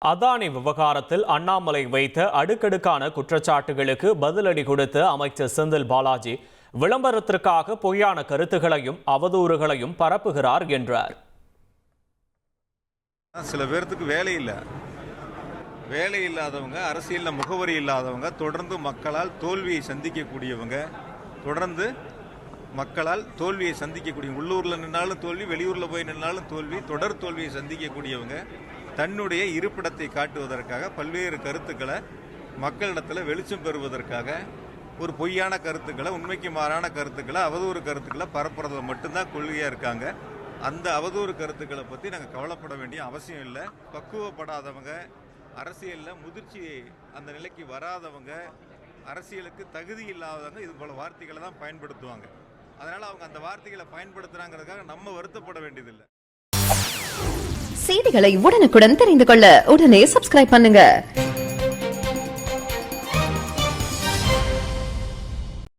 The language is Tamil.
அதானி விவகாரத்தில் அண்ணாமலை வைத்த அடுக்கடுக்கான குற்றச்சாட்டுகளுக்கு பதிலடி கொடுத்த அமைச்சர் செந்தில் பாலாஜி விளம்பரத்திற்காக பொய்யான கருத்துகளையும் அவதூறுகளையும் பரப்புகிறார் என்றார். சில பேர்த்துக்கு வேலை இல்லாதவங்க, அரசியலில் முகவரி இல்லாதவங்க, தொடர்ந்து மக்களால் தோல்வியை சந்திக்கக்கூடியவங்க, உள்ளூரில் நின்னாலும் தோல்வி, வெளியூரில் போய் நின்னாலும் தோல்வி, தொடர் தோல்வியை சந்திக்கக்கூடியவங்க தன்னுடைய இருப்பிடத்தை காட்டுவதற்காக பல்வேறு கருத்துக்களை மக்களிடத்தில் வெளிச்சம் பெறுவதற்காக ஒரு பொய்யான கருத்துக்களை, உண்மைக்கு மாறான கருத்துக்களை, அவதூறு கருத்துக்களை பரப்புறதுல மட்டும்தான் கொள்கையாக இருக்காங்க. அந்த அவதூறு கருத்துக்களை பற்றி நாங்கள் கவலைப்பட வேண்டிய அவசியம் இல்லை. பக்குவப்படாதவங்க, அரசியலில் முதிர்ச்சி அந்த நிலைக்கு வராதவங்க, அரசியலுக்கு தகுதி இல்லாதவங்க இது போல வார்த்தைகளை தான் பயன்படுத்துவாங்க. அதனால் அவங்க அந்த வார்த்தைகளை பயன்படுத்துகிறாங்கிறதுக்காக நம்ம வருத்தப்பட வேண்டியதில்லை. செய்திகளை உடனுக்குடன் தெரிந்து கொள்ள உடனே சப்ஸ்கிரைப் பண்ணுங்க.